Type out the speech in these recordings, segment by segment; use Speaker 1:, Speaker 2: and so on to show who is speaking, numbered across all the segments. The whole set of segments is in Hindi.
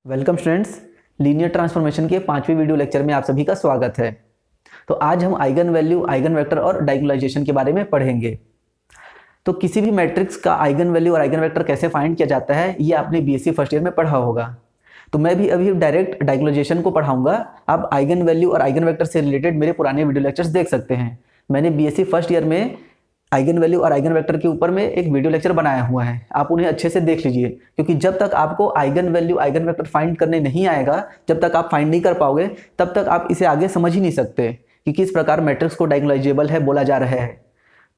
Speaker 1: वेलकम स्टूडेंट्स, लीनियर ट्रांसफॉर्मेशन के 5वें वीडियो लेक्चर में आप सभी का स्वागत है। तो आज हम आइगन वैल्यू, आइगन वेक्टर और डायगोनलाइजेशन के बारे में पढ़ेंगे। तो किसी भी मैट्रिक्स का आइगन वैल्यू और आइगन वेक्टर कैसे फाइंड किया जाता है, ये आपने बीएससी फर्स्ट ईयर में पढ़ा होगा। तो मैं भी अभी डायरेक्ट डायगोनलाइजेशन को पढ़ाऊंगा। आप आइगन वैल्यू और आइगन वेक्टर से रिलेटेड मेरे पुराने वीडियो लेक्चर्स देख सकते हैं। मैंने बीएससी फर्स्ट ईयर में आइगन वैल्यू और आइगन वेक्टर के ऊपर में एक वीडियो लेक्चर बनाया हुआ है, आप उन्हें अच्छे से देख लीजिए, क्योंकि जब तक आपको eigen value eigen vector find करने नहीं आएगा, जब तक आप फाइंड नहीं कर पाओगे, तब तक आप इसे आगे समझ ही नहीं सकते कि किस प्रकार मैट्रिक्स को डायगोनलाइजेबल है बोला जा रहा है।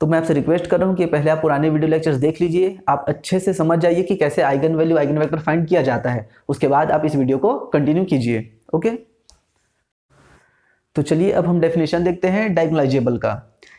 Speaker 1: तो मैं आपसे रिक्वेस्ट कर रहा हूँ कि पहले आप पुराने वीडियो लेक्चर्स देख लीजिए, आप अच्छे से समझ जाइए कि कैसे eigen value eigen vector find किया जाता है। उसके बाद आप इस वीडियो को कंटिन्यू कीजिए। ओके, तो चलिए अब हम डेफिनेशन देखते हैं डायगोनलाइजेबल का।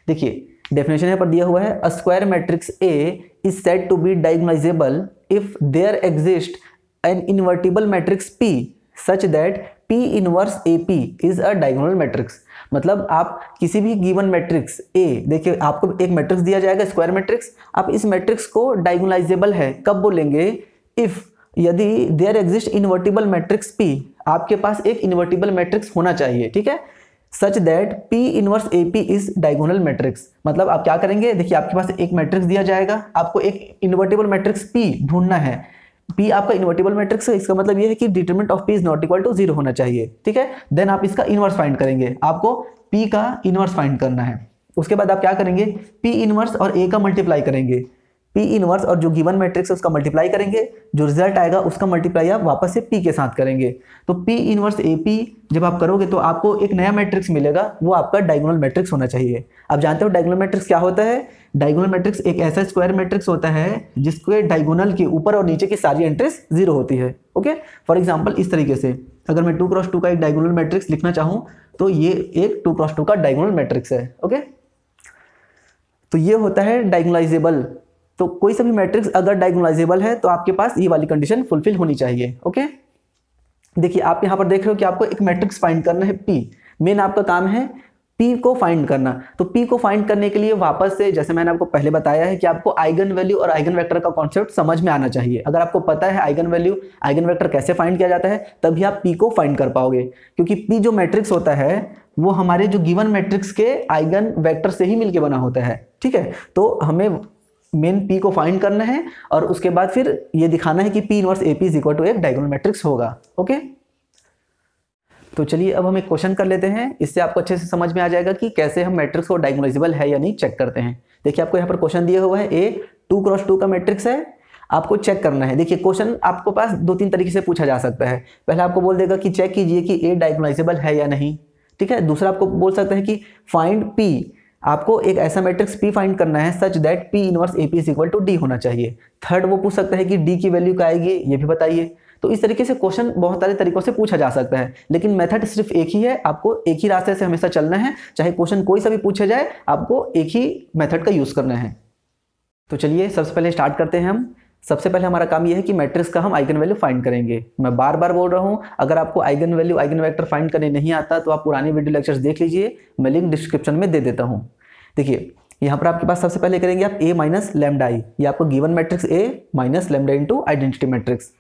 Speaker 1: देखिए डेफिनेशन यहाँ पर दिया हुआ है, a square matrix A is said to be diagonalisable if there exist an invertible matrix P such that P inverse A P is a diagonal matrix. मतलब आप किसी भी गिवन मैट्रिक्स ए, देखिए आपको एक मैट्रिक्स दिया जाएगा स्क्वायर मैट्रिक्स, आप इस मैट्रिक्स को डायगोनलाइजेबल है कब बोलेंगे, इफ यदि there exist invertible matrix P, आपके पास एक इनवर्टिबल मैट्रिक्स होना चाहिए, ठीक है, such that P inverse AP is diagonal matrix. मतलब आप क्या करेंगे, देखिए आपके पास एक मैट्रिक्स दिया जाएगा, आपको एक इन्वर्टिबल मैट्रिक्स P ढूंढना है। P आपका इन्वर्टिबल मैट्रिक्स है, इसका मतलब ये है कि determinant of P is not equal to 0 होना चाहिए, ठीक है। देन आप इसका इनवर्स फाइंड करेंगे, आपको P का इनवर्स फाइंड करना है। उसके बाद आप क्या करेंगे, P इनवर्स और A का मल्टीप्लाई करेंगे, P इनवर्स और जो गिवन मैट्रिक्स है उसका मल्टीप्लाई करेंगे, जो रिजल्ट आएगा उसका मल्टीप्लाई आप वापस से P के साथ करेंगे। तो P इनवर्स AP जब आप करोगे तो आपको एक नया मैट्रिक्स मिलेगा, वो आपका डायगोनल मैट्रिक्स होना चाहिए। आप जानते हो डायगोनल मैट्रिक्स क्या होता है? डायगोनल मैट्रिक्स एक ऐसा स्क्वायर मैट्रिक्स होता है जिसके डायगोनल के ऊपर और नीचे की सारी एंट्रीज 0 होती है। ओके, फॉर एग्जाम्पल इस तरीके से अगर मैं 2x2 का एक डायगोनल मैट्रिक्स लिखना चाहूँ तो ये एक 2x2 का डायगोनल मैट्रिक्स है। ओके, तो ये होता है डायगोनलाइजेबल। तो कोई सा भी मैट्रिक्स अगर डायगोनलाइजेबल है तो आपके पास ये वाली कंडीशन फुलफिल होनी चाहिए। ओके, देखिए आप यहां पर देख रहे हो कि आपको एक मैट्रिक्स फाइंड करना है P, मेन आपका काम है P को फाइंड करना। तो P को फाइंड करने के लिए वापस से, जैसे मैंने आपको पहले बताया है कि आपको आइगन वैल्यू और आइगन वेक्टर का कॉन्सेप्ट समझ में आना चाहिए। अगर आपको पता है आइगन वैल्यू आइगन वेक्टर कैसे फाइंड किया जाता है, तभी आप P को फाइंड कर पाओगे, क्योंकि P जो मैट्रिक्स होता है वो हमारे जो गिवन मैट्रिक्स के आइगन वेक्टर से ही मिलकर बना होता है, ठीक है। तो हमें मेन P को फाइंड करना है और उसके बाद फिर ये दिखाना है कि P inverse AP is equal to एक डायगोनल मैट्रिक्स होगा। ओके, तो चलिए अब हम एक क्वेश्चन कर लेते हैं, इससे आपको अच्छे से समझ में आ जाएगा कि कैसे हम मैट्रिक्स को डायगोनलाइजेबल है या नहीं चेक करते हैं। देखिए आपको यहाँ पर क्वेश्चन दिया हुआ है, A 2x2 का मैट्रिक्स है, आपको चेक करना है। देखिए क्वेश्चन आपको पास 2-3 तरीके से पूछा जा सकता है। पहले आपको बोल देगा कि चेक कीजिए कि A डायगोनलाइजेबल है या नहीं, ठीक है। दूसरा आपको बोल सकता है कि फाइंड P, आपको एक ऐसा मैट्रिक्स P फाइंड करना है such that P inverse AP is equal to D होना चाहिए। थर्ड वो पूछ सकता है कि D की वैल्यू क्या आएगी, ये भी बताइए। तो इस तरीके से क्वेश्चन बहुत सारे तरीकों से पूछा जा सकता है, लेकिन मेथड सिर्फ एक ही है, आपको एक ही रास्ते से हमेशा चलना है। चाहे क्वेश्चन कोई सा भी पूछे जाए, आपको एक ही मेथड का यूज करना है। तो चलिए सबसे पहले स्टार्ट करते हैं हम। सबसे पहले हमारा काम यह है कि मैट्रिक्स का हम आइगन वैल्यू फाइंड करेंगे। मैं बार बार बोल रहा हूं, अगर आपको eigen value eigen vector find करने नहीं आता तो आप पुराने वीडियो लेक्चर्स देख लीजिए, मैं लिंक डिस्क्रिप्शन में दे देता हूं। देखिए यहाँ पर आपके पास सबसे पहले करेंगे आप A माइनस लैम्डा आई, ये आपको given matrix A minus lambda into identity matrix.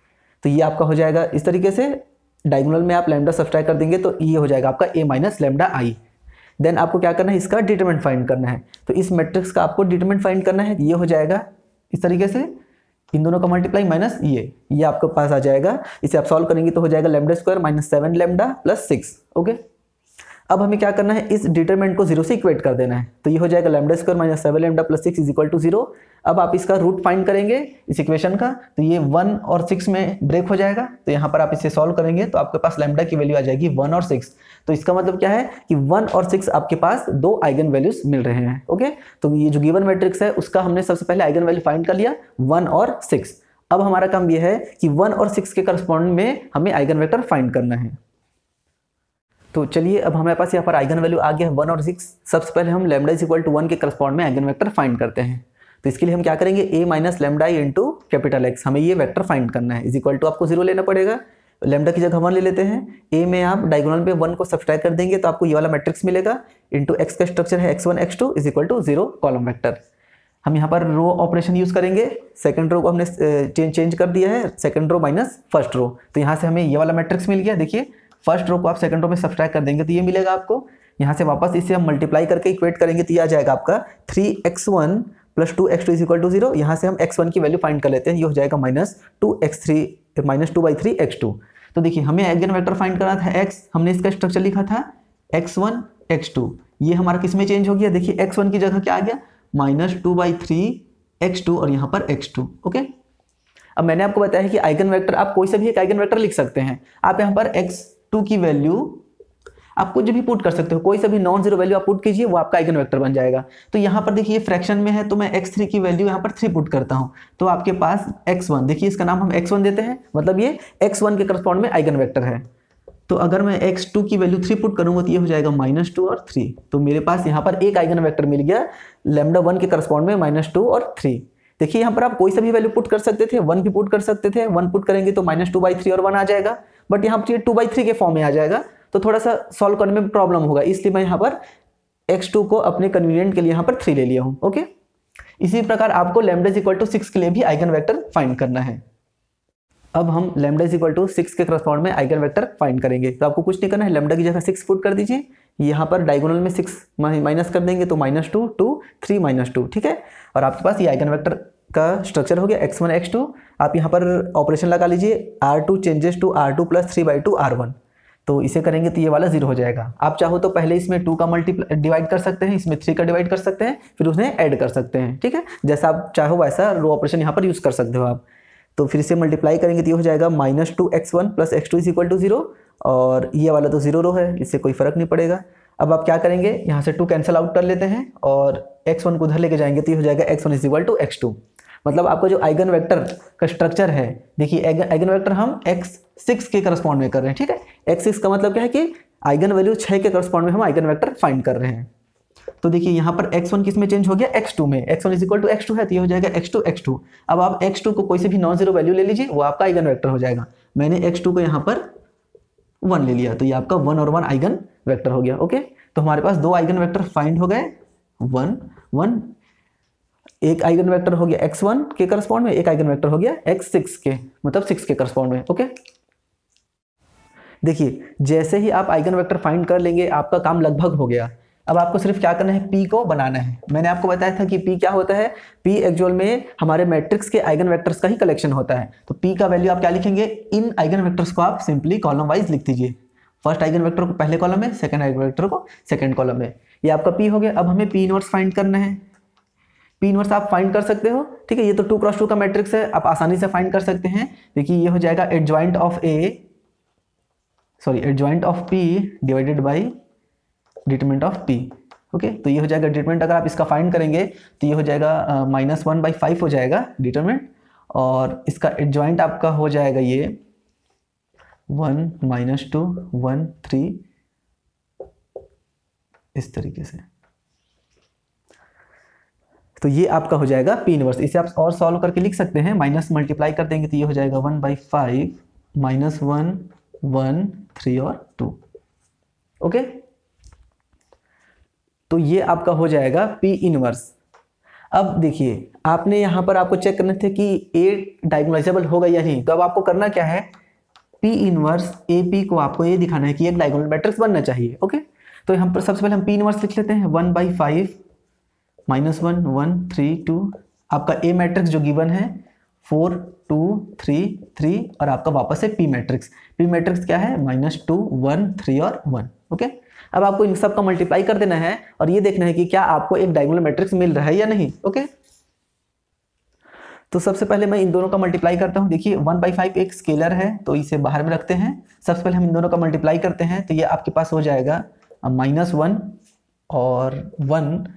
Speaker 1: तो ये आपका हो जाएगा इस तरीके से, डायगोनल में आप लैम्डा सब्सट्रैक्ट कर देंगे तो ये हो जाएगा आपका A minus lambda I. Then आपको क्या करना है, इसका डिटरमिनेंट फाइंड करना है। तो इस मैट्रिक्स का आपको डिटरमिनेंट फाइंड करना है, ये हो जाएगा इस तरीके से, इन दोनों का मल्टीप्लाई माइनस ये आपके पास आ जाएगा। इसे आप सॉल्व करेंगे तो हो जाएगा lambda square minus 7 lambda plus 6। Okay, अब हमें क्या करना है, इस डिटरमिनेंट को 0 से इक्वेट कर देना है। तो ये हो जाएगा lambda square minus 7 lambda plus 6 is equal to 0। अब आप इसका रूट फाइंड करेंगे इस इक्वेशन का, तो ये 1 और 6 में ब्रेक हो जाएगा। तो यहाँ पर आप इसे सॉल्व करेंगे तो आपके पास लैम्डा की वैल्यू आ जाएगी 1 और 6। तो इसका मतलब क्या है कि 1 और 6 आपके पास दो आइगन वैल्यूज मिल रहे हैं। ओके, तो ये जो गिवन मैट्रिक्स है उसका हमने सबसे पहले आइगन वैल्यू फाइंड कर लिया 1 और 6। अब हमारा काम यह है कि 1 और 6 के करस्पॉन्डिंग में हमें आइगन वेक्टर फाइंड करना है। तो चलिए अब हमारे पास यहाँ पर आइगन वैल्यू आ गया 1 और 6। सबसे पहले हम लैम्डा इज इक्वल टू 1 के करस्पॉन्ड में आइगन वेक्टर फाइंड करते हैं। तो इसके लिए हम क्या करेंगे, A minus lambda I into capital X, हमें ये वेक्टर फाइंड करना है। इज इक्वल टू आपको 0 लेना पड़ेगा, लैम्डा की जगह 1 ले लेते हैं। A में आप डायगोनल पे 1 को सब्सट्रैक्ट कर देंगे तो आपको ये वाला मैट्रिक्स मिलेगा। इंटू X का स्ट्रक्चर है x1 x2 is equal to 0 column vector. हम यहाँ पर रो ऑपरेशन यूज करेंगे। सेकंड रो को हमने चेंज कर दिया है, second row minus first row, तो यहाँ से हमें ये वाला मैट्रिक्स मिल गया। देखिए फर्स्ट रो को आप सेकंड रो में सब्सट्रैक्ट कर देंगे तो ये मिलेगा आपको। यहाँ से वापस इसे हम मल्टीप्लाई करके इक्वेट करेंगे तो ये आ जाएगा आपका 3x1 + 2x2 = 0। यहाँ से हम x1 की वैल्यू फाइंड कर लेते हैं, ये हो जाएगा -2/3x2। तो देखिए हमें आइगन वेक्टर फाइंड करना था x, हमने इसका स्ट्रक्चर लिखा था x1 x2, ये हमारा किस में चेंज हो गया, देखिए x1 की जगह क्या आ गया -2/3x2 और यहाँ पर x2। ओके, अब मैंने आपको बताया है कि आइगन वेक्टर आप कोई सा भी एक आइगन वेक्टर लिख सकते हैं। आप यहाँ पर x2 की वैल्यू आप कुछ भी पुट कर सकते हो, कोई सा भी नॉन जीरो वैल्यू आप पुट कीजिए, वो आपका आइगन वेक्टर बन जाएगा। तो यहाँ पर देखिए फ्रैक्शन में है तो मैं x3 की वैल्यू यहाँ पर 3 पुट करता हूँ, तो आपके पास x1, देखिए इसका नाम हम x1 देते हैं, मतलब ये x1 के करस्पॉन्ड में आइगन वेक्टर है। तो अगर मैं x2 की वैल्यू 3 पुट करूंगा तो ये हो जाएगा -2 और 3, तो मेरे पास यहाँ पर एक आइगन वेक्टर मिल गया λ1 के करस्पॉन्ड में -2 और 3। देखिए यहाँ पर आप कोई सा भी वैल्यू पुट कर सकते थे, 1 भी पुट कर सकते थे, 1 पुट करेंगे तो -2/3 और 1 आ जाएगा, बट यहाँ पर 2/3 के फॉर्म में आ जाएगा, तो थोड़ा सा सॉल्व करने में प्रॉब्लम होगा, इसलिए मैं यहाँ पर x2 को अपने कन्वीनियंट के लिए यहाँ पर 3 ले लिया हूँ। ओके, इसी प्रकार आपको λ 6 के लिए भी आइगन वेक्टर फाइंड करना है। अब हम λ 6 के करस्पॉन्ड में आइगन वेक्टर फाइंड करेंगे, तो आपको कुछ नहीं करना है, लैम्डा की जगह 6 पुट कर दीजिए, यहाँ पर डायगोनल में 6 माइनस कर देंगे तो -2 2 3 -2, ठीक है। और आपके पास ये आइगन वेक्टर का स्ट्रक्चर हो गया x1 x2। आप यहाँ पर ऑपरेशन लगा लीजिए, R2 changes to R2 + 3/2 R1, तो इसे करेंगे तो ये वाला 0 हो जाएगा। आप चाहो तो पहले इसमें 2 का डिवाइड कर सकते हैं, इसमें 3 का डिवाइड कर सकते हैं, फिर उन्हें ऐड कर सकते हैं, ठीक है। जैसा आप चाहो वैसा रो ऑपरेशन यहाँ पर यूज कर सकते हो आप। तो फिर इसे मल्टीप्लाई करेंगे तो ये हो जाएगा -2x1 + x2 = 0, और ये वाला तो 0 रो है, इससे कोई फर्क नहीं पड़ेगा। अब आप क्या करेंगे, यहाँ से 2 कैंसिल आउट कर लेते हैं और x1 को उधर लेके जाएंगे तो ये हो जाएगा x1 = x2। मतलब आपको जो आइगन वेक्टर का स्ट्रक्चर है, देखिए आइगन वेक्टर हम x6 के करस्पॉन्ड में कर रहे हैं, ठीक है। x6 का मतलब क्या है कि आइगन वैल्यू 6 के करस्पॉन्ड में हम आइगन वेक्टर फाइंड कर रहे हैं। तो देखिए यहाँ पर x1 किस में चेंज हो गया, x2 में, x1 = x2 है तो ये हो जाएगा x2 x2। अब आप x2 को कोई से भी नॉन जीरो वैल्यू ले लीजिए, वो आपका आइगन वेक्टर हो जाएगा। मैंने x2 को यहाँ पर 1 ले लिया तो ये आपका 1 और 1 आइगन वेक्टर हो गया। ओके, तो हमारे पास 2 आइगन वेक्टर फाइंड हो गए, 1 1, एक आइगन वेक्टर हो गया x1 के करस्पॉन्ड में, एक आइगन वेक्टर हो गया x6 के, मतलब 6 के करस्पॉन्ड में। ओके, देखिए जैसे ही आप आइगन वेक्टर फाइंड कर लेंगे आपका काम लगभग हो गया। अब आपको सिर्फ क्या करना है, p को बनाना है। मैंने आपको बताया था कि p क्या होता है, p एक्चुअल में हमारे मैट्रिक्स के आइगन वेक्टर्स का ही कलेक्शन होता है। तो p का वैल्यू आप क्या लिखेंगे, इन आइगन वेक्टर्स को आप सिंपली कॉलम वाइज लिख दीजिए। फर्स्ट आइगन वेक्टर को पहले कॉलम में, सेकंड आइगन वेक्टर को सेकंड कॉलम में, ये आपका p हो गया। अब हमें p इनवर्स फाइंड करना है। p इनवर्स आप फाइंड कर सकते हो, ठीक है, ये तो 2x2 का मैट्रिक्स है, आप आसानी से फाइंड कर सकते हैं। देखिए ये हो जाएगा adjoint of p divided by determinant of p। Okay, तो ये हो जाएगा डिटरमिनेंट, अगर आप इसका फाइंड करेंगे तो ये हो जाएगा -1/5 हो जाएगा डिटरमिनेंट, और इसका एडजॉइंट आपका हो जाएगा ये 1 -2 1 3, इस तरीके से। तो ये आपका हो जाएगा p इनवर्स। इसे आप और सॉल्व करके लिख सकते हैं, माइनस मल्टीप्लाई कर देंगे तो ये हो जाएगा 1/5 -1 1 3 और 2। ओके, तो ये आपका हो जाएगा p इनवर्स। अब देखिए आपने यहाँ पर आपको चेक करना था कि a डायगोनलाइजेबल होगा या नहीं, तो अब आपको करना क्या है, p इनवर्स AP को आपको ये दिखाना है कि एक डायगोनल मैट्रिक्स बनना चाहिए। ओके, तो यहाँ पर सबसे पहले हम p इनवर्स लिख लेते हैं, 1/5 -1 1 3 2। आपका A मैट्रिक्स जो गिवन है 4 2 3 3, और आपका वापस है P मैट्रिक्स। P मैट्रिक्स क्या है, -2 1 3 और 1। ओके, अब आपको इन सब का मल्टीप्लाई कर देना है और ये देखना है कि क्या आपको एक डायगोनल मैट्रिक्स मिल रहा है या नहीं। ओके, तो सबसे पहले मैं इन दोनों का मल्टीप्लाई करता हूँ। देखिए 1/5 एक स्केलर है तो इसे बाहर में रखते हैं। सबसे पहले हम इन दोनों का मल्टीप्लाई करते हैं तो ये आपके पास हो जाएगा -1 और 1,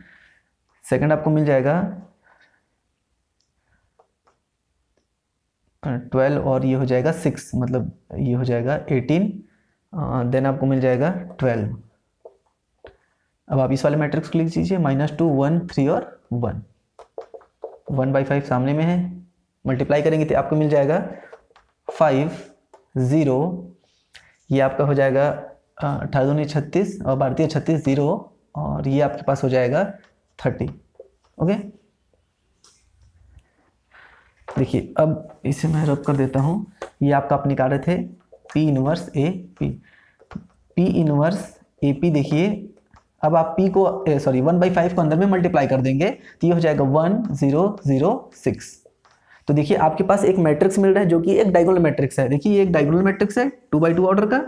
Speaker 1: सेकंड आपको मिल जाएगा 12 और ये हो जाएगा 6, मतलब ये हो जाएगा 18, देन आपको मिल जाएगा 12। अब आप इस वाले मैट्रिक्स को लिख दीजिए, -2 1 3 और 1, 1/5 सामने में है, मल्टीप्लाई करेंगे तो आपको मिल जाएगा 5 0, ये आपका हो जाएगा 18 36 और 12 36 0, और ये आपके पास हो जाएगा 30। ओके, देखिए अब इसे मैं रब कर देता हूँ। ये आपका आप निकाले थे P inverse A P, P inverse A P. देखिए अब आप P को 1/5 को अंदर में मल्टीप्लाई कर देंगे तो ये हो जाएगा 1006। तो देखिए आपके पास एक मैट्रिक्स मिल रहा है जो कि एक डायगोनल मैट्रिक्स है। देखिए ये एक डायगोनल मैट्रिक्स है 2x2 ऑर्डर का,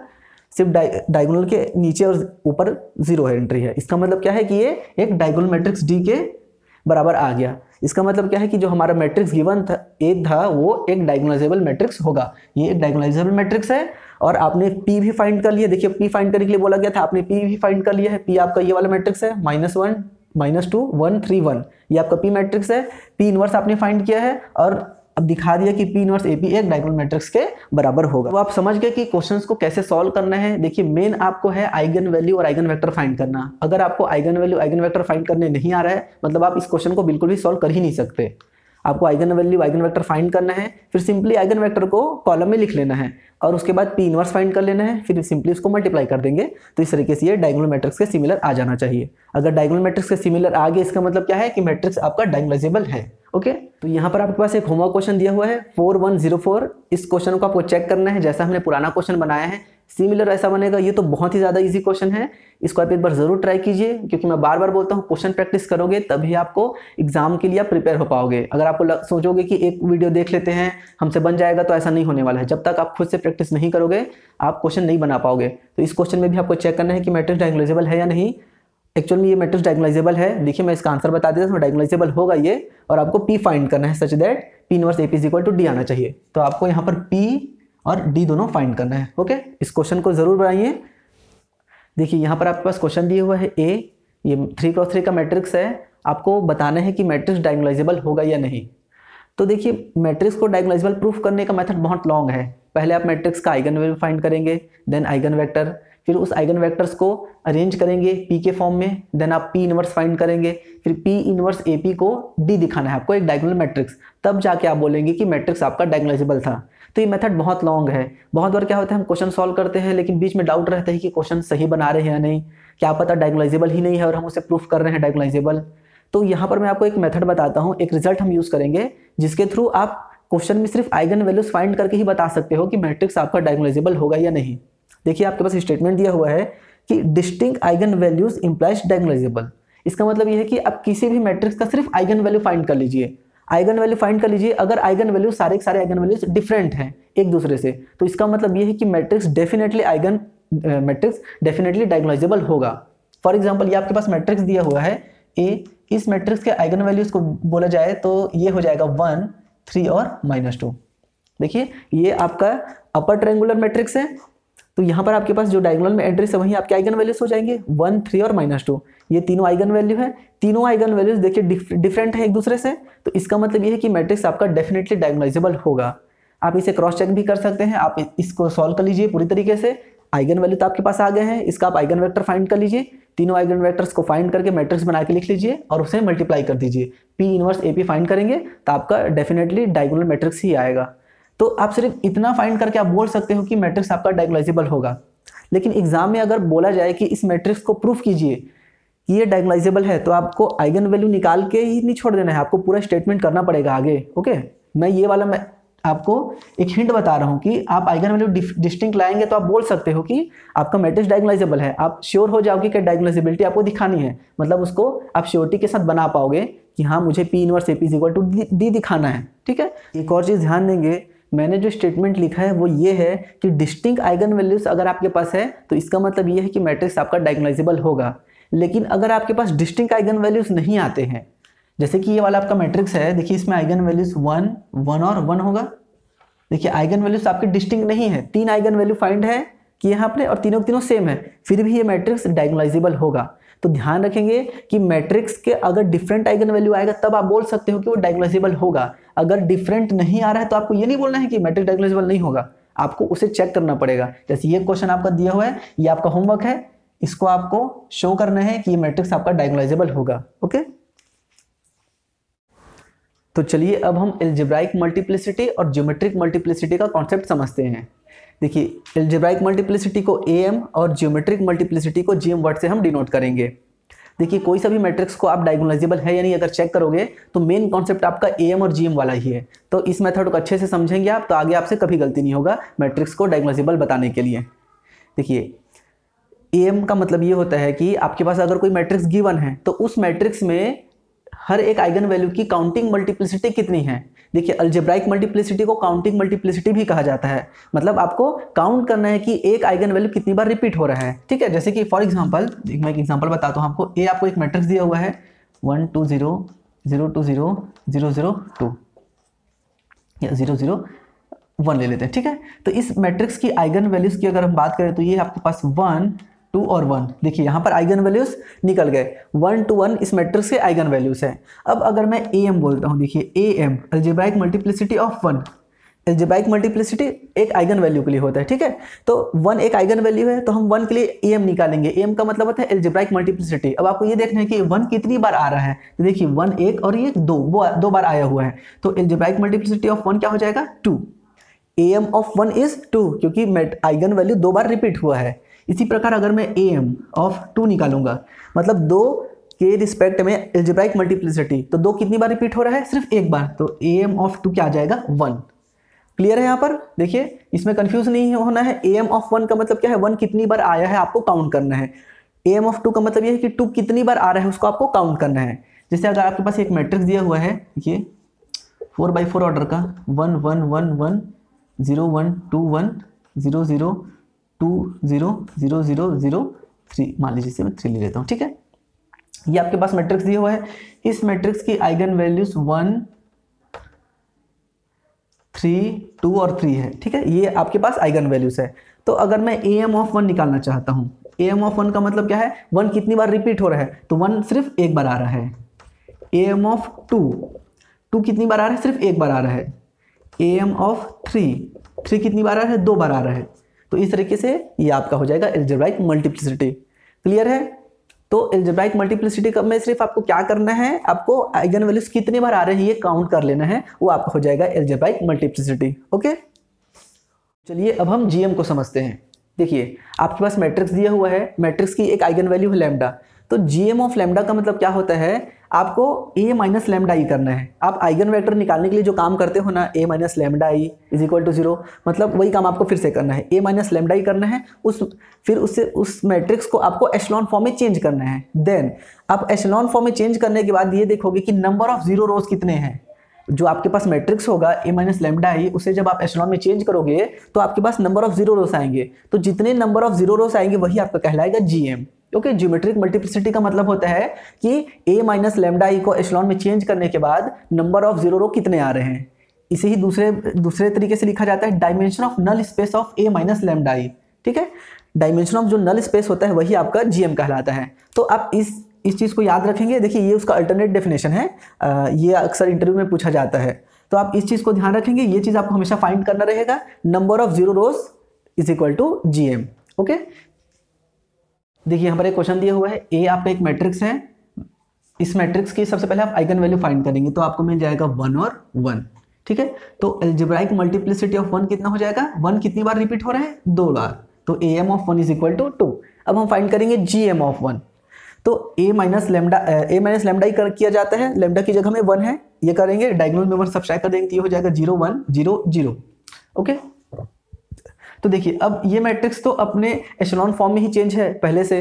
Speaker 1: सिर्फ डायगोनल के नीचे और ऊपर 0 है एंट्री है। इसका मतलब क्या है कि ये एक डायगोनल मैट्रिक्स D के बराबर आ गया। इसका मतलब क्या है कि जो हमारा मैट्रिक्स गिवन था ए था वो एक डायगोनलाइजेबल मैट्रिक्स होगा। ये एक डायगोनलाइजेबल मैट्रिक्स है और आपने P भी फाइंड कर लिया। देखिए P फाइंड करने के लिए बोला गया था, आपने P भी फाइंड कर लिया है। P आपका ये वाला मैट्रिक्स है -1 -2 1 3 1, ये आपका P मैट्रिक्स है। P इनवर्स आपने फाइंड किया है और अब दिखा दिया कि P इनवर्स AP एक डायगोनल मैट्रिक्स के बराबर होगा। तो आप समझ गए कि क्वेश्चंस को कैसे सॉल्व करना है। देखिए मेन आपको है आइगन वैल्यू और आइगन वेक्टर फाइंड करना। अगर आपको eigen value eigen vector find करने नहीं आ रहा है मतलब आप इस क्वेश्चन को बिल्कुल भी सॉल्व कर ही नहीं सकते। आपको eigen value eigen vector find करना है, फिर सिंपली आइगन वेक्टर को कॉलम में लिख लेना है और उसके बाद P इनवर्स फाइंड कर लेना है, फिर सिंपली उसको मल्टीप्लाई कर देंगे। तो इस तरीके से ये डायगोनल मैट्रिक्स के सिमिलर आ जाना चाहिए। अगर डायगोनल मैट्रिक्स के सिमिलर आ गया इसका मतलब क्या है कि मैट्रिक्स आपका डायगोनलाइजेबल है। ओके, तो यहाँ पर आपके पास एक होमवर्क क्वेश्चन दिया हुआ है 4104। इस क्वेश्चन को आपको चेक करना है जैसा हमने पुराना क्वेश्चन बनाया है सिमिलर ऐसा बनेगा। ये तो बहुत ही ज़्यादा इजी क्वेश्चन है, इसको आप एक बार जरूर ट्राई कीजिए क्योंकि मैं बार बार बोलता हूँ क्वेश्चन प्रैक्टिस करोगे तभी आपको एग्जाम के लिए आप प्रिपेयर हो पाओगे। अगर आपको सोचोगे कि एक वीडियो देख लेते हैं हमसे बन जाएगा तो ऐसा नहीं होने वाला है। जब तक आप खुद से प्रैक्टिस नहीं करोगे आप क्वेश्चन नहीं बना पाओगे। तो इस क्वेश्चन में भी आपको चेक करना है कि मैट्रिक्स डायगोनलाइजेबल है या नहीं। एक्चुअल में ये मैट्रिक्स डायगोनलाइजेबल है। देखिए मैं इसका आंसर बता देता हूँ, डायगोनलाइजेबल होगा ये और आपको P फाइंड करना है such that P inverse AP = D आना चाहिए। तो आपको यहाँ पर P और D दोनों फाइंड करना है। ओके, इस क्वेश्चन को जरूर बनाइए। देखिए यहाँ पर आपके पास क्वेश्चन दिया हुआ है A, ये 3x3 का मैट्रिक्स है। आपको बताना है कि मैट्रिक्स डायगोनलाइजेबल होगा या नहीं। तो देखिए मैट्रिक्स को डायगोनलाइजेबल प्रूफ करने का मेथड बहुत लॉन्ग है। पहले आप मैट्रिक्स का आइगन वैल्यू फाइंड करेंगे, देन आइगन वेक्टर, फिर उस आइगन वेक्टर्स को अरेंज करेंगे P के फॉर्म में, देन आप P इनवर्स फाइंड करेंगे, फिर P इनवर्स AP को D दिखाना है आपको एक डायगोनल मैट्रिक्स, तब जाके आप बोलेंगे कि मैट्रिक्स आपका डायगोनलाइजेबल था। तो ये मेथड बहुत लॉन्ग है। बहुत बार क्या होता है हम क्वेश्चन सॉल्व करते हैं लेकिन बीच में डाउट रहता है कि क्वेश्चन सही बना रहे हैं या नहीं, क्या पता डायगोनलाइजेबल ही नहीं है और हम उसे प्रूफ कर रहे हैं डायगोनलाइजेबल। तो यहाँ पर मैं आपको एक मेथड बताता हूँ, एक रिजल्ट हम यूज करेंगे जिसके थ्रू आप क्वेश्चन में सिर्फ आइगन वैल्यूज फाइंड करके ही बता सकते हो कि मैट्रिक्स आपका डायगोनलाइजेबल होगा या नहीं। देखिए आपके पास स्टेटमेंट दिया हुआ है कि distinct eigen values implies diagonalisable. इसका मतलब यह है कि आप किसी भी मैट्रिक्स का सिर्फ आइगन वैल्यू फाइंड कर लीजिए। आइगन वैल्यू फाइंड कर लीजिए, अगर आइगन वैल्यू सारे के सारे आइगन वैल्यूज डिफरेंट हैं एक दूसरे से तो इसका मतलब यह है कि मैट्रिक्स डेफिनेटली डायगोनलाइजेबल होगा। फॉर एग्जांपल ये आपके पास मैट्रिक्स दिया हुआ है A, इस मैट्रिक्स के आइगन वैल्यूज को बोला जाए तो ये हो जाएगा 1 3 और -2। देखिए ये आपका अपर ट्रायंगुलर मैट्रिक्स है। तो यहाँ पर आपके पास जो डायगोनल में एंट्रीज है वहीं आपके आइगन वैल्यूज हो जाएंगे 1 3 और -2। ये तीनों आइगन वैल्यू है। तीनों आइगन वैल्यूज देखिए डिफरेंट है एक दूसरे से, तो इसका मतलब ये है कि मैट्रिक्स आपका डेफिनेटली डायगोनलाइजेबल होगा। आप इसे क्रॉस चेक भी कर सकते हैं। आप इसको सॉल्व कर लीजिए पूरी तरीके से। आइगन वैल्यू तो आपके पास आ गए हैं, इसका आप आइगन वेक्टर फाइंड कर लीजिए। तीनों आइगन वेक्टर्स को फाइंड करके मैट्रिक्स बना के लिख लीजिए और उसे मल्टीप्लाई कर दीजिए। P इनवर्स AP फाइंड करेंगे तो आपका डेफिनेटली डायगोनल मैट्रिक्स ही आएगा। तो आप सिर्फ इतना फाइंड करके आप बोल सकते हो कि मैट्रिक्स आपका डायगोनलाइजेबल होगा। लेकिन एग्जाम में अगर बोला जाए कि इस मैट्रिक्स को प्रूफ कीजिए कि ये डायगोनलाइजेबल है तो आपको आइगन वैल्यू निकाल के ही नहीं छोड़ देना है, आपको पूरा स्टेटमेंट करना पड़ेगा आगे। ओके, मैं आपको एक हिंट बता रहा हूं कि आप आइगन वैल्यू डिस्टिंक्ट लाएंगे तो आप बोल सकते हो कि आपका मैट्रिक्स डायगोनलाइजेबल है। आप श्योर हो जाओगे कि डायगोनलाइजेबिलिटी आपको दिखानी है, मतलब उसको आप श्योरिटी के साथ बना पाओगे कि हाँ मुझे P इनवर्स AP = D दिखाना है। ठीक है, एक और चीज ध्यान देंगे, मैंने जो स्टेटमेंट लिखा है वो ये है कि डिस्टिंक्ट आइगन वैल्यूज अगर आपके पास है तो इसका मतलब ये है कि मैट्रिक्स आपका डायगोनलाइजेबल होगा। लेकिन अगर आपके पास डिस्टिंक्ट आइगन वैल्यूज नहीं आते हैं, जैसे कि ये वाला आपका मैट्रिक्स है, देखिए इसमें आइगन वैल्यूज 1 1 और 1 होगा। देखिए आइगन वैल्यूज आपके डिस्टिंक्ट नहीं है, 3 आइगन वैल्यू फाइंड है कि यहाँ पे और तीनों तीनों सेम है, फिर भी ये मैट्रिक्स डायगोनलाइजेबल होगा। तो ध्यान रखेंगे कि मैट्रिक्स के अगर डिफरेंट आइगन वैल्यू आएगा तब आप बोल सकते हो कि वो डायगोनलाइजेबल होगा। अगर डिफरेंट नहीं आ रहा है तो आपको ये नहीं बोलना है कि मैट्रिक्स डायगोनलाइजेबल नहीं होगा, आपको उसे चेक करना पड़ेगा। जैसे ये क्वेश्चन आपका दिया हुआ है, ये आपका होमवर्क है, इसको आपको शो करना है कि ये मैट्रिक्स आपका डायगोनलाइजेबल होगा। ओके, तो चलिए अब हम अलजेब्राइक मल्टीप्लिसिटी और ज्योमेट्रिक मल्टीप्लिसिटी का कॉन्सेप्ट समझते हैं। देखिए अलजेब्राइक मल्टीप्लिसिटी को AM और ज्योमेट्रिक मल्टीप्लिसिटी को GM वर्ड से हम डिनोट करेंगे। देखिए कोई सा भी मैट्रिक्स को आप डायगोनलाइजेबल है या नहीं अगर चेक करोगे तो मेन कॉन्सेप्ट आपका एएम और जीएम वाला ही है। तो इस मेथड को अच्छे से समझेंगे आप तो आगे आपसे कभी गलती नहीं होगा मैट्रिक्स को डायगोनलाइजेबल बताने के लिए। देखिए एएम का मतलब ये होता है कि आपके पास अगर कोई मैट्रिक्स गिवन है तो उस मैट्रिक्स में हर एक आइगन वैल्यू की काउंटिंग मल्टीप्लिसिटी कितनी है। देखिए अलजेब्राइक मल्टीप्लिसिटी को काउंटिंग मल्टीप्लिसिटी भी कहा जाता है, मतलब आपको काउंट करना है कि एक आइगन वैल्यू कितनी बार रिपीट हो रहा है। ठीक है, जैसे कि फॉर एग्जांपल मैं एक एग्जांपल बताता हूँ आपको। ए आपको एक मैट्रिक्स दिया हुआ है 1 2 0 0 2 0 0 0 2 या 0 0 1 ले लेते हैं। ठीक है, तो इस मैट्रिक्स की आइगन वैल्यूज की अगर हम बात करें तो ये आपके पास 1 2 और 1, देखिए यहाँ पर आइगन वैल्यूज निकल गए 1 to 1 इस मैट्रिक्स के आइगन वैल्यूज हैं। अब अगर मैं एम बोलता हूँ, देखिए M algebraic multiplicity of 1, algebraic multiplicity एक आइगन वैल्यू के लिए होता है। ठीक है, तो 1 एक आइगन वैल्यू है तो हम 1 के लिए एम निकालेंगे। एम का मतलब होता है अलजेब्राइक मल्टीप्लिसिटी। अब आपको ये देखना है कि 1 कितनी बार आ रहा है, तो देखिए 1 एक और ये 2 बार आया हुआ है, तो अलजेब्राइक मल्टीप्लिसिटी ऑफ 1 क्या हो जाएगा 2। एम ऑफ 1 इज 2 क्योंकि आइगन वैल्यू 2 बार रिपीट हुआ है। इसी प्रकार अगर मैं एम ऑफ 2 निकालूंगा, मतलब 2 के रिस्पेक्ट में अलजेब्राइक मल्टीप्लिसिटी, तो 2 कितनी बार रिपीट हो रहा है, सिर्फ एक बार, तो एम ऑफ 2 क्या आ जाएगा 1। क्लियर है यहाँ पर? देखिए इसमें कंफ्यूज नहीं होना है। एम ऑफ 1 का मतलब क्या है, 1 कितनी बार आया है आपको काउंट करना है। एम ऑफ 2 का मतलब ये है कि 2 कितनी बार आ रहा है उसको आपको काउंट करना है। जैसे अगर आपके पास एक मैट्रिक्स दिया हुआ है, देखिए 4x4 ऑर्डर का 1 1 1 1 0 1 2 1 0 0 2 0 0 0 0 3, मान लीजिए इसे मैं 3 ले लेता हूँ। ठीक है, ये आपके पास मैट्रिक्स दिया हुआ है। इस मैट्रिक्स की आइगन वैल्यूज 1 3 2 और 3 है। ठीक है, ये आपके पास आइगन वैल्यूज है। तो अगर मैं एम ऑफ 1 निकालना चाहता हूँ, एम ऑफ 1 का मतलब क्या है, 1 कितनी बार रिपीट हो रहा है, तो 1 सिर्फ एक बार आ रहा है। एम ऑफ 2 कितनी बार आ रहा है, सिर्फ एक बार आ रहा है। एम ऑफ 3 कितनी बार आ रहा है, 2 बार आ रहा है। तो इस तरीके से ये आपका हो जाएगा अलजेब्राइक मल्टीप्लिसिटी। क्लियर है? तो अलजेब्राइक मल्टीप्लिसिटी का में सिर्फ आपको क्या करना है, आपको आइगन वैल्यूज कितने बार आ रहे हैं ये काउंट कर लेना है, वो आपका हो जाएगा अलजेब्राइक मल्टीप्लिसिटी। ओके, चलिए अब हम जीएम को समझते हैं। देखिए आपके पास मैट्रिक्स दिया हुआ है, मैट्रिक्स की एक आइगन वैल्यू है लैम्डा, तो जीएम ऑफ लैम्डा का मतलब क्या होता है, आपको ए माइनस लैम्डा ई करना है। आप आइगन वेक्टर निकालने के लिए जो काम करते हो ना, A minus lambda E is equal to 0, मतलब वही काम आपको फिर से करना है, ए माइनस लैम्डा ई करना है। फिर उससे उस मैट्रिक्स को आपको एशेलॉन फॉर्म में चेंज करना है। देन आप एशेलॉन फॉर्म में चेंज करने के बाद ये देखोगे कि नंबर ऑफ 0 रोज कितने हैं। जो आपके पास मैट्रिक्स होगा ए माइनस लैम्डा ई, उसे जब आप एशेलॉन में चेंज करोगे तो आपके पास नंबर ऑफ 0 रोज आएंगे। तो जितने नंबर ऑफ 0 रोज आएंगे वही आपका कहलाएगा जीएम। ओके, ज्योमेट्रिक मल्टीप्लिसिटी का मतलब होता है कि ए माइनस लैम्डा ई को एशेलॉन में चेंज करने के बाद नंबर ऑफ 0 रो कितने आ रहे हैं। इसे ही दूसरे तरीके से लिखा जाता है dimension of null space of A minus lambda E. ठीक है, डायमेंशन ऑफ जो नल स्पेस होता है वही आपका जीएम कहलाता है। तो आप इस चीज को याद रखेंगे। देखिए ये उसका अल्टरनेट डेफिनेशन है, ये अक्सर इंटरव्यू में पूछा जाता है, तो आप इस चीज को ध्यान रखेंगे। ये चीज आपको हमेशा फाइंड करना रहेगा, number of 0 rows is equal to GM. Okay, देखिए यहाँ पर एक क्वेश्चन दिया हुआ है, ए आपका एक मैट्रिक्स है। इस मैट्रिक्स की सबसे पहले आप आइगन वैल्यू फाइंड करेंगे, तो आपको मिल जाएगा 1 और 1। ठीक है, तो अलजेब्राइक मल्टीप्लिसिटी ऑफ 1 कितना हो जाएगा, 1 कितनी बार रिपीट हो रहा है, 2 बार, तो M of 1 is equal to 2। अब हम फाइंड करेंगे जीएम ऑफ 1, तो ए माइनस लैम्डा ही किया जाता है, लैम्डा की जगह में 1 है, ये करेंगे डायगोनल में 1 सब्ट्रैक्ट कर देंगे, तो ये हो जाएगा 0 1 0 0। ओके, तो देखिए अब ये मैट्रिक्स तो अपने एशेलॉन फॉर्म में ही चेंज है पहले से,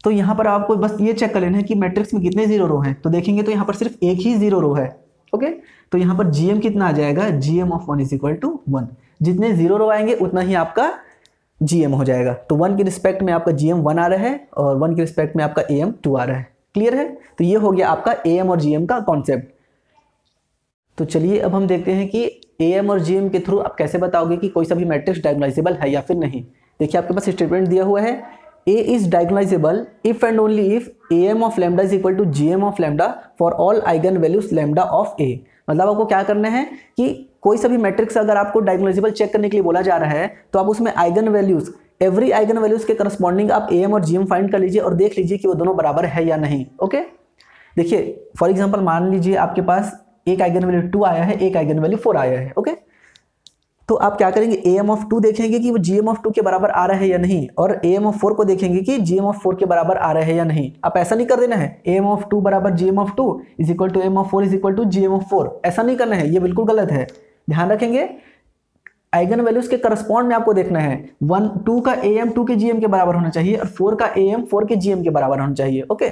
Speaker 1: तो यहाँ पर आपको बस ये चेक कर लेना है कि मैट्रिक्स में कितने 0 रो हैं। तो देखेंगे तो यहाँ पर सिर्फ एक ही 0 रो है। ओके, तो यहाँ पर जीएम कितना आ जाएगा, GM of 1 is equal to 1। जितने 0 रो आएंगे उतना ही आपका जीएम हो जाएगा। तो 1 के रिस्पेक्ट में आपका जीएम 1 आ रहा है और 1 के रिस्पेक्ट में आपका एएम 2 आ रहा है। क्लियर है? तो ये हो गया आपका एएम और जीएम का कॉन्सेप्ट। तो चलिए अब हम देखते हैं कि एएम और जीएम के थ्रू आप कैसे बताओगे कि कोई सा भी मैट्रिक्स डायगोनलाइजेबल है या फिर नहीं। देखिए आपके पास स्टेटमेंट दिया हुआ है, A is diagonalizable if and only if AM of lambda is equal to GM of lambda for all eigen values lambda of A. मतलब आपको क्या करना है कि कोई सा भी मैट्रिक्स अगर आपको डायगोनलाइजेबल चेक करने के लिए बोला जा रहा है, तो आप उसमें eigen values, every eigen values के करस्पॉन्डिंग आप एएम और जीएम फाइंड कर लीजिए और देख लीजिए कि वो दोनों बराबर है या नहीं। ओके, देखिए फॉर एग्जांपल मान लीजिए आपके पास एक आइगन वैल्यू 2 आया है, एक आइगन वैल्यू 4 आया है। ओके, तो आप क्या करेंगे, am(2) देखेंगे कि वो gm(2) के बराबर आ रहा है या नहीं, और am(4) को देखेंगे कि gm(4) के बराबर आ रहा है या नहीं। आप ऐसा नहीं कर देना है am(2) बराबर gm(2) is equal to am(4) is equal to gm(4), ऐसा नहीं करना है, ये बिल्कुल गलत है। ध्यान रखेंगे आइगन वैल्यूज के करस्पॉन्ड में आपको देखना है 1 2 का am 2 के gm के बराबर होना चाहिए और 4 का am 4 के gm के बराबर होना चाहिए। ओके,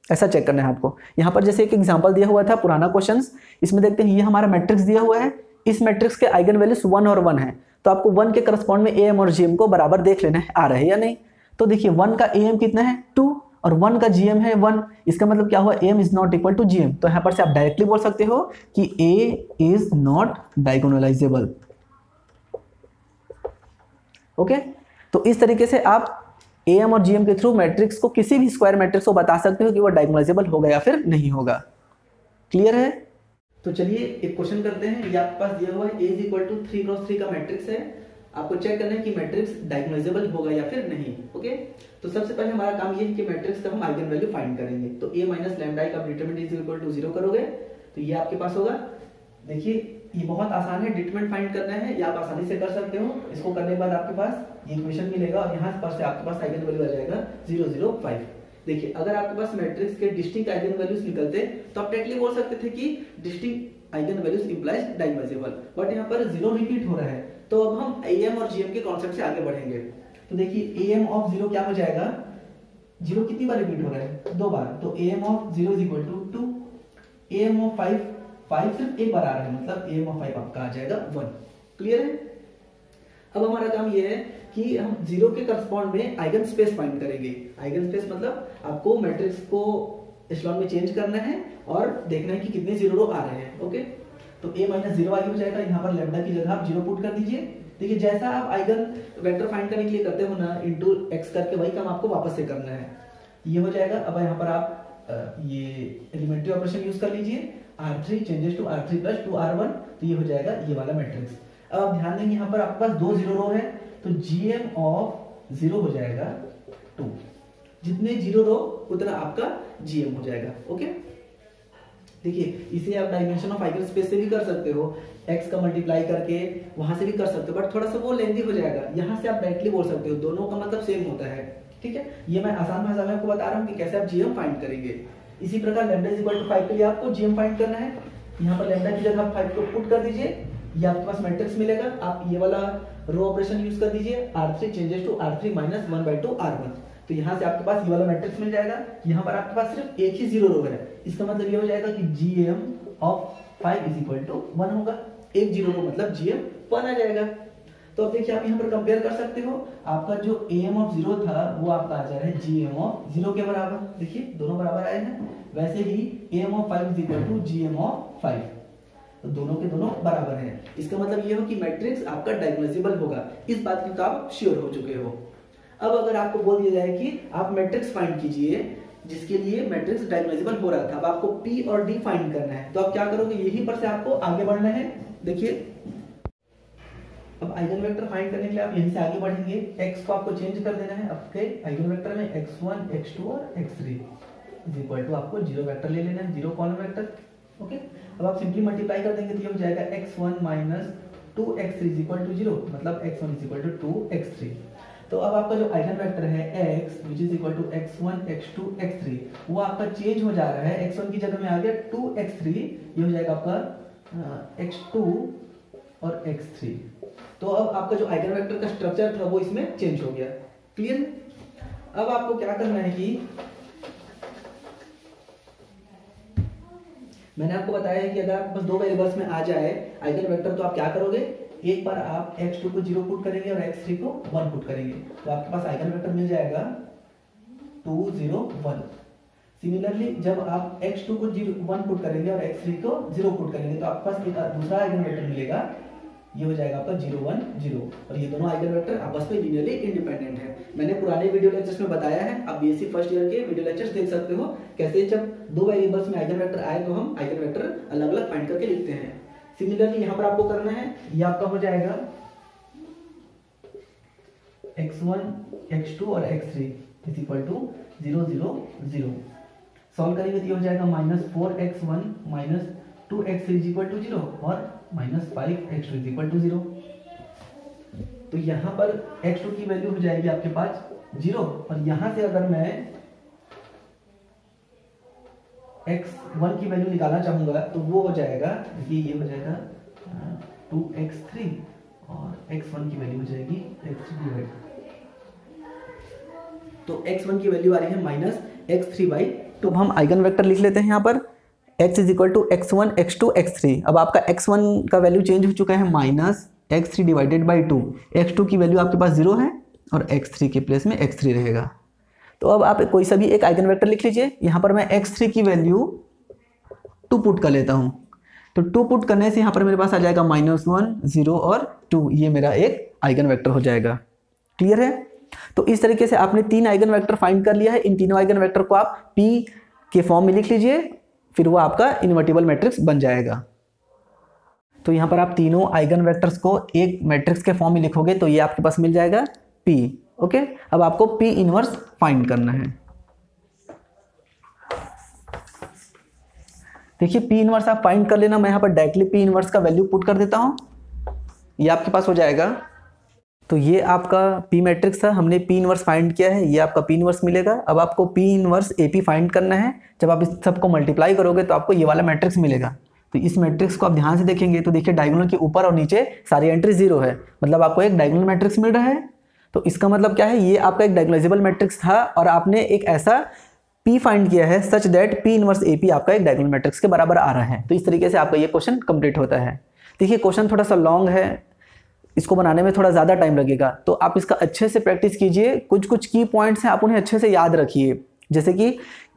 Speaker 1: ऐसा चेक करना है आपको। यहाँ पर जैसे एक एग्जांपल दिया हुआ था पुराना क्वेश्चंस, इसमें देखते हैं ये हमारा मैट्रिक्स दिया हुआ है, इस मैट्रिक्स के आइगन वैल्यूज 1 और 1 है, तो आपको 1 के करस्पॉन्ड में am और gm को बराबर देख लेना है आ रहा है या नहीं। तो देखिए 1 का am कितना है 2 और 1 का gm है 1, इसका मतलब क्या हुआ am is not equal to gm। तो यहाँ पर से आप डायरेक्टली बोल सकते हो कि a is not diagonalisable. Okay, तो इस तरीके से आप am और gm के थ्रू मैट्रिक्स को, किसी भी स्क्वायर मैट्रिक्स को बता सकते हो कि वो डायगोनलाइजेबल होगा या फिर नहीं होगा। क्लियर है? तो चलिए एक क्वेश्चन करते हैं। ये आपके पास दिया हुआ है A इक्वल टू 3x3 का मैट्रिक्स है, आपको चेक करना है कि मैट्रिक्स डायगोनलाइजेबल होगा या फिर नहीं। ओके, तो सबसे पहले हमारा काम ये है कि मैट्रिक्स का हम आइगन वैल्यू फाइंड करेंगे। तो a माइनस लैम्डा का डिटरमिनेंट इज इक्वल टू 0 करोगे तो ये आपके पास होगा। देखिए ये बहुत आसान है, डिटरमिनेंट फाइंड करना है, ये आप आसानी से कर सकते हो। इसको करने के बाद आपके पास इक्वेशन मिलेगा और यहाँ पर से आपके पास आइगन वैल्यू आ जाएगा 0 0 5। देखिए अगर आपके पास मैट्रिक्स के डिस्टिंक्ट आइगन वैल्यूज निकलते तो आप डायरेक्टली बोल सकते थे कि distinct eigen values implies diagonalisable, but यहाँ पर 0 रिपीट हो रहा है, तो अब हम am और gm के कॉन्सेप्ट से आगे बढ़ेंगे। तो देखिए am ऑफ 0 क्या हो जाएगा, 0 कितनी बार रिपीट हो रहा है 2 बार, तो am of 0 is equal to 2, am of 5 सिर्फ एक बार आ रहा है, मतलब am ऑफ 5 आपका आ जाएगा 1। क्लियर है? अब हमारा काम ये है कि हम 0 के करस्पॉन्ड में आइगन स्पेस फाइंड करेंगे। आइगन स्पेस मतलब आपको मैट्रिक्स को एचेलॉन में चेंज करना है और देखना है कि कितने 0 रो आ रहे हैं। ओके, तो a माइनस 0 आगे हो जाएगा, यहाँ पर लैम्डा की जगह आप 0 पुट कर दीजिए। देखिए जैसा आप आइगन वेक्टर फाइंड करने के लिए करते हो ना, इनटू x करके, वही काम आपको वापस से करना है। ये हो जाएगा। अब यहाँ पर आप ये एलिमेंट्री ऑपरेशन यूज कर लीजिए, R3 changes to R3 plus 2R1, तो ये हो जाएगा ये वाला मैट्रिक्स। अब आप ध्यान देंगे यहाँ पर आपके पास 2 0 रो है, तो gm ऑफ 0 हो जाएगा 2, जितने 0 रो उतना आपका gm हो जाएगा। ओके, देखिए इसे आप डायमेंशन ऑफ आइगन स्पेस से भी कर सकते हो, x का मल्टीप्लाई करके वहां से भी कर सकते हो, बट थोड़ा सा वो लेंथी हो जाएगा। यहाँ से आप डायरेक्टली बोल सकते हो, दोनों का मतलब सेम होता है। ठीक है, ये मैं आसान भाषा में आपको बता रहा हूँ कि कैसे आप gm फाइंड करेंगे। इसी प्रकार लैम्डा इज इक्वल टू 5 के लिए आपको gm फाइंड करना है। यहाँ पर लैम्डा की जगह आप 5 को पुट कर दीजिए, ये आपके पास मैट्रिक्स मिलेगा। आप ये वाला रो ऑपरेशन यूज कर दीजिए, R3 changes to R3 minus 1/2 R1, तो यहाँ से आपके पास ये वाला मैट्रिक्स मिल जाएगा। यहाँ पर आपके पास सिर्फ एक ही 0 रो है, इसका मतलब ये हो जाएगा कि gm of 5 is equal to 1 होगा। एक 0 रो मतलब gm 1 आ जाएगा। तो अब देखिए आप यहाँ पर कंपेयर कर सकते हो, आपका जो am ऑफ 0 था वो आपका आ जा रहा है gm ऑफ 0 के बराबर। देखिए दोनों बराबर आए हैं। वैसे ही am of 5 is equal to gm of 5, तो दोनों के दोनों बराबर हैं। इसका मतलब ये हो कि मैट्रिक्स आपका डायगोनलाइजेबल होगा, इस बात की तो आप श्योर हो चुके हो। अब अगर आपको बोल दिया जाए कि आप मैट्रिक्स फाइंड कीजिए जिसके लिए मैट्रिक्स डायगोनलाइजेबल हो रहा था, अब आपको p और d फाइंड करना है, तो आप क्या करोगे, यहीं पर से आपको आगे बढ़ना है। देखिए अब आइगन वेक्टर फाइंड करने के लिए आप यहीं से आगे बढ़ेंगे, x को आपको चेंज कर देना है आपके आइगन वेक्टर में, x1 x2 और x3 इज इक्वल टू आपको 0 वेक्टर ले लेना है, 0 कॉलम वेक्टर। ओके, अब आप सिंपली मल्टीप्लाई कर देंगे तो ये हो जाएगा x1 minus 2x3 is equal to 0, मतलब x1 is equal to 2x3। तो अब आपका जो आइगन वेक्टर है x which is equal to x1 x2 x3 वो आपका चेंज हो जा रहा है, x1 की जगह में आ गया 2x3, ये हो जाएगा आपका x2 और x3। तो अब आपका जो आइगन वेक्टर का स्ट्रक्चर था वो इसमें चेंज हो गया। क्लियर? अब आपको क्या करना है कि मैंने आपको बताया है कि अगर आपके पास 2 वेरिएबल्स में आ जाए आइगन वेक्टर तो आप क्या करोगे, एक बार आप x2 को 0 पुट करेंगे और x3 को 1 पुट करेंगे, तो आपके पास आइगन वेक्टर मिल जाएगा 2 0 1। सिमिलरली जब आप x2 को 1 पुट करेंगे और x3 को 0 पुट करेंगे तो आपके पास एक दूसरा आइगन वेक्टर मिलेगा, ये हो जाएगा आपका 0 1 0, और ये दोनों आइगन वेक्टर आपस में लीनियरली इंडिपेंडेंट है। मैंने पुराने वीडियो लेक्चर्स में बताया है, आप बीएससी फर्स्ट ईयर के वीडियो लेक्चर्स देख सकते हो, कैसे जब 2 वेरिएबल्स में आइगन वेक्टर आए तो हम आइगन वेक्टर अलग अलग फाइंड करके लिखते हैं। सिमिलरली यहाँ पर आपको करना है, ये आपका हो जाएगा x1 x2 और x3 is equal to 0 0 0। Solve करेंगे तो ये हो जाएगा -4x1 minus 2x3 is equal to 0 और -5x2 इज इक्वल टू 0। तो यहाँ पर x2 की वैल्यू हो जाएगी आपके पास 0, और यहाँ से अगर मैं x1 की वैल्यू निकालना चाहूंगा तो वो हो जाएगा, ये हो जाएगा 2x3 और x1 की वैल्यू हो जाएगी x3 तो x1 की वैल्यू आ रही है -x3/2। तो हम आइगन वेक्टर लिख लेते हैं यहाँ पर x is equal to x1 x2 x3। अब आपका x1 का वैल्यू चेंज हो चुका है -x3 डिवाइडेड बाई 2। x2 की वैल्यू आपके पास 0 है और x3 के प्लेस में x3 रहेगा। तो अब आप कोई सा भी एक आइगन वेक्टर लिख लीजिए। यहाँ पर मैं x3 की वैल्यू 2 पुट कर लेता हूँ। तो 2 पुट करने से यहाँ पर मेरे पास आ जाएगा -1 0 और 2, ये मेरा एक आइगन वेक्टर हो जाएगा। क्लियर है? तो इस तरीके से आपने 3 आइगन वेक्टर फाइंड कर लिया है। इन तीनों आइगन वेक्टर को आप P के फॉर्म में लिख लीजिए, फिर वो आपका इन्वर्टिबल मैट्रिक्स बन जाएगा। तो यहाँ पर आप तीनों आइगन वेक्टर्स को एक मैट्रिक्स के फॉर्म में लिखोगे तो ये आपके पास मिल जाएगा P। ओके, अब आपको P इनवर्स फाइंड करना है। देखिए P इनवर्स आप फाइंड कर लेना। मैं यहाँ पर डायरेक्टली P इनवर्स का वैल्यू पुट कर देता हूँ, ये आपके पास हो जाएगा। तो ये आपका P मैट्रिक्स था, हमने P इनवर्स फाइंड किया है, ये आपका P इनवर्स मिलेगा। अब आपको P इनवर्स AP फाइंड करना है। जब आप इस सबको मल्टीप्लाई करोगे तो आपको ये वाला मैट्रिक्स मिलेगा। तो इस मैट्रिक्स को आप ध्यान से देखेंगे तो देखिए डायगोनल के ऊपर और नीचे सारी एंट्री 0 है, मतलब आपको एक डायगोनल मैट्रिक्स मिल रहा है। तो इसका मतलब क्या है, ये आपका एक डायगोनलाइजेबल मैट्रिक्स था और आपने एक ऐसा P फाइंड किया है such that P inverse AP आपका एक डायगोनल मैट्रिक्स के बराबर आ रहा है। तो इस तरीके से आपका ये क्वेश्चन कंप्लीट होता है। देखिए क्वेश्चन थोड़ा सा लॉन्ग है, इसको बनाने में थोड़ा ज़्यादा टाइम लगेगा, तो आप इसका अच्छे से प्रैक्टिस कीजिए। कुछ की पॉइंट्स हैं, आप उन्हें अच्छे से याद रखिए, जैसे कि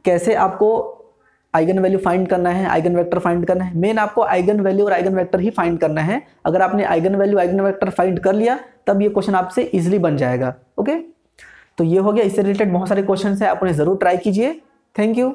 Speaker 1: कैसे आपको आइगन वैल्यू फाइंड करना है, आइगन वेक्टर फाइंड करना है। मेन आपको आइगन वैल्यू और आइगन वेक्टर ही फाइंड करना है। अगर आपने eigen value eigen vector find कर लिया तब ये क्वेश्चन आपसे इजीली बन जाएगा। ओके, तो ये हो गया। इससे रिलेटेड बहुत सारे क्वेश्चन हैं, आप उन्हें ज़रूर ट्राई कीजिए। Thank you.